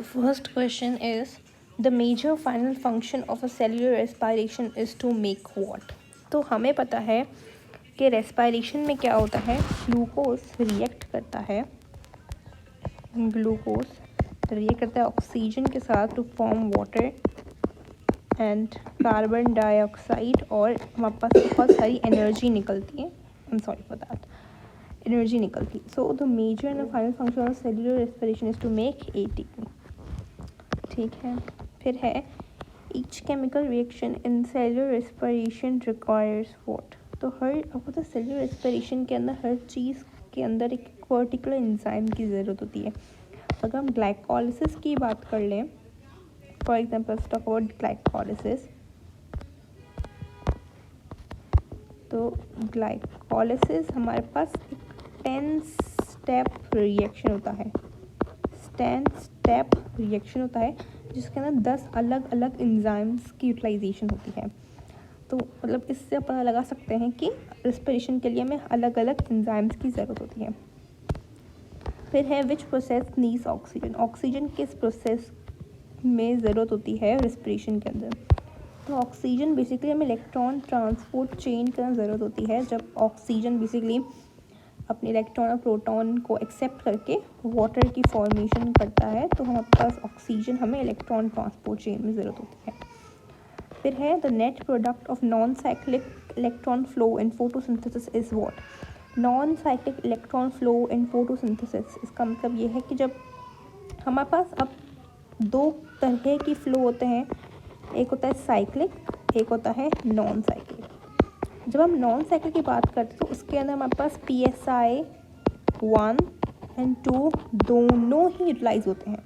The first question is, the major final function of a cellular respiration is to make what? तो हमें पता है कि respiration में क्या होता है, ग्लूकोज रिएक्ट करता है ऑक्सीजन के साथ to form water and carbon dioxide, और हमारे पास बहुत सारी एनर्जी निकलती है, एनर्जी निकलती है. So the major and the final function of cellular respiration is to make ATP. ठीक है. फिर है, each chemical reaction in cellular respiration requires what. तो आपको सेल्यूलर रेस्पिरेशन के अंदर हर चीज़ के अंदर एक पर्टिकुलर एंजाइम की ज़रूरत होती है. अगर हम ग्लाइकोलिसिस की बात कर लें, for example talk about glycolysis, तो ग्लाइकोलिसिस हमारे पास एक 10 स्टेप रिएक्शन होता है. 10 स्टेप रिएक्शन होता है जिसके अंदर 10 अलग अलग एंजाइम्स की यूटिलाइजेशन होती है. तो मतलब इससे अपन लगा सकते हैं कि रेस्पिरेशन के लिए हमें अलग अलग एंजाइम्स की ज़रूरत होती है. फिर है, which process needs oxygen. Oxygen किस प्रोसेस में ज़रूरत होती है रेस्पिरेशन के अंदर. तो ऑक्सीजन बेसिकली हमें इलेक्ट्रॉन ट्रांसपोर्ट चेन करना ज़रूरत होती है. जब ऑक्सीजन बेसिकली अपने इलेक्ट्रॉन और प्रोटॉन को एक्सेप्ट करके वाटर की फॉर्मेशन करता है, तो हमारे पास ऑक्सीजन हमें इलेक्ट्रॉन ट्रांसपोर्ट चेन में ज़रूरत होती है. फिर है, the net product of non cyclic electron flow in photosynthesis is what. Non cyclic electron flow in photosynthesis, इसका मतलब ये है कि जब हमारे पास अब दो तरह की फ्लो होते हैं, एक होता है साइक्लिक, एक होता है नॉन साइक्लिक. जब हम नॉन साइक्लिक की बात करते हैं तो उसके अंदर हमारे पास PSI 1 एंड 2 दोनों ही यूटिलाइज होते हैं,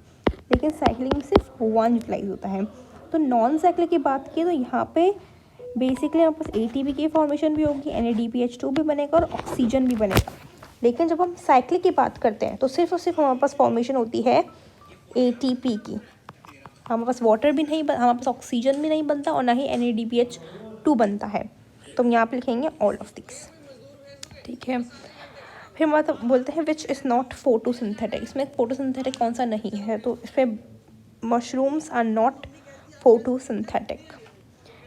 लेकिन साइक्लिक में सिर्फ 1 यूटिलाइज होता है. तो नॉन साइक्लिक की बात की तो यहाँ पे बेसिकली हमारे पास ATP की फॉर्मेशन भी होगी, NADPH2 भी बनेगा और ऑक्सीजन भी बनेगा. लेकिन जब हम साइक्लिक की बात करते हैं तो सिर्फ और सिर्फ हमारे पास फॉर्मेशन होती है ATP की. हमारे पास वाटर भी नहीं हमारे पास ऑक्सीजन भी नहीं बनता और ना ही NADPH2 बनता है. तो हम यहाँ पे लिखेंगे ऑल ऑफ दिस. ठीक है. फिर मतलब बोलते हैं विच इज़ नॉट फोटोसिंथेटिक. इसमें फोटोसिंथेटिक कौन सा नहीं है, तो इसमें मशरूम्स आर नॉट फोटोसिंथेटिक.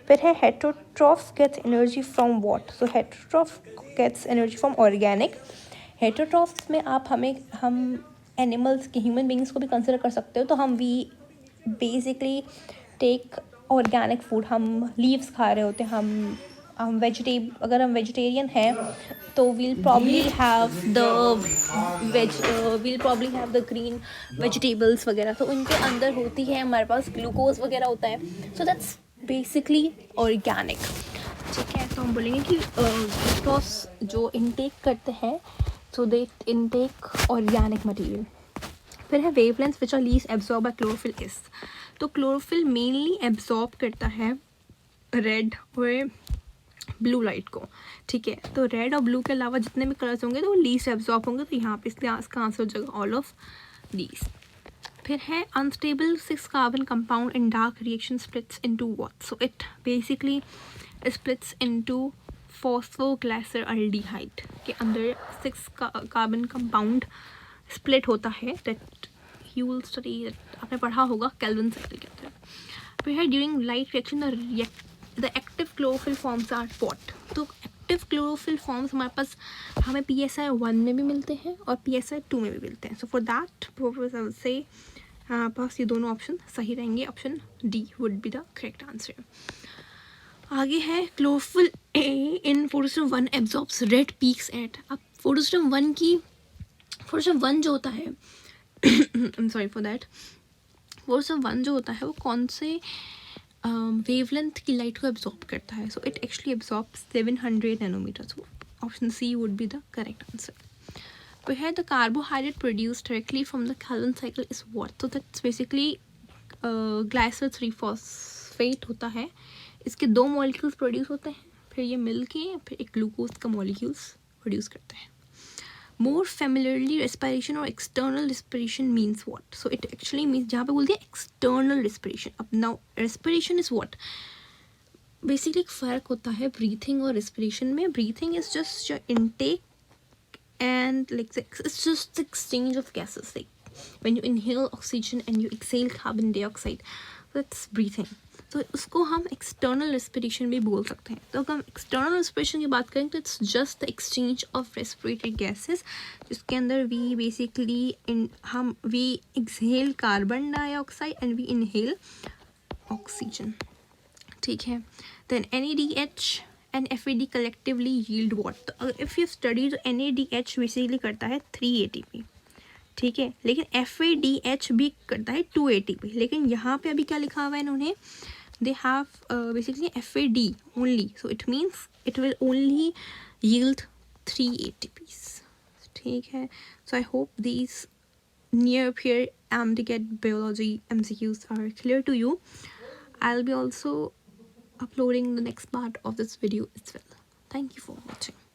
फिर है, heterotrophs gets energy from what. So heterotroph gets energy from organic. Heterotrophs में हम एनिमल्स के, ह्यूमन बींग्स को भी कंसिडर कर सकते हो. तो हम बेसिकली टेक ऑर्गेनिक फूड. हम लीव्स खा रहे होते हैं, अगर हम वेजिटेरियन हैं तो we'll probably have the green vegetables वगैरह. तो उनके अंदर होती है हमारे पास ग्लूकोज वगैरह होता है. So that's basically organic. ठीक है. तो हम बोलेंगे कि ग्लूकोज जो इनटेक करते हैं, so they intake organic material. फिर है, wavelengths which are least absorb by chlorophyll is. तो क्लोरोफिल मेनली एब्जॉर्ब करता है रेड और ब्लू लाइट को. ठीक है. तो रेड और ब्लू के अलावा जितने भी कलर्स होंगे तो वो लीस्ट एब्जॉर्ब होंगे. तो यहाँ पे इसलिए इसका आंसर हो जाएगा ऑल ऑफ दीज. फिर है, unstable 6 carbon compound in dark reaction splits into what. So it basically splits into phosphoglyceraldehyde के अंदर 6 कार्बन कंपाउंड स्प्लिट होता है. दैट यू विल स्टडी, आपने पढ़ा होगा कैल्विन साइकिल के अंदर. फिर है, during light reaction the active chlorophyll forms are what. तो एक्टिव क्लोरोफिल फॉर्म्स हमारे पास हमें PSI 1 में भी मिलते हैं और PSI 2 में भी मिलते हैं. सो फॉर दैट पर्पस से पास ये दोनों ऑप्शन सही रहेंगे. Option D would be the correct answer. आगे है, chlorophyll A in photosystem 1 absorbs red peaks at. अब फोटोसिस्टम 1 जो होता है सॉरी फॉर दैट, फोटोसिस्टम 1 जो होता है वो कौन से वेवलेंथ की लाइट को एब्जॉर्ब करता है. So it actually absorb 700 nanometre. So option C would be the correct answer. तो है, the carbohydrate produce directly from the Calvin cycle is what. तो दैट्स बेसिकली ग्लाइसर 3-फॉस्फेट होता है. इसके 2 मॉलिक्यूल्स प्रोड्यूस होते हैं, फिर ये मिल के फिर एक ग्लूकोज का मॉलिक्यूल्स प्रोड्यूस करते हैं. More familiarly, respiration or external respiration means what? So it actually means, जहाँ पे बोलते हैं external respiration. अब now respiration is what? Basically एक फ़र्क होता है breathing और respiration में. Breathing is just your intake and like it's just the exchange of gases. Like when you inhale oxygen and you exhale carbon dioxide, that's breathing. तो उसको हम external respiration भी बोल सकते हैं. तो अगर हम एक्सटर्नल रेस्पिरेशन की बात करें तो it's just the exchange of respiratory gases, जिसके अंदर we basically we exhale carbon dioxide and we inhale oxygen. ठीक है. Then NADH and FAD collectively yield what. If you study तो NADH बेसिकली करता है 3 ATP. ठीक है. लेकिन FADH भी करता है 2 ATP. लेकिन यहाँ पे अभी क्या लिखा हुआ है इन्होंने, they have basically FAD only, so it means it will only yield 3 ATPs. ठीक है. So I hope these near peer MDCAT biology MCQs are clear to you. I'll be also uploading the next part of this video as well. Thank you for watching.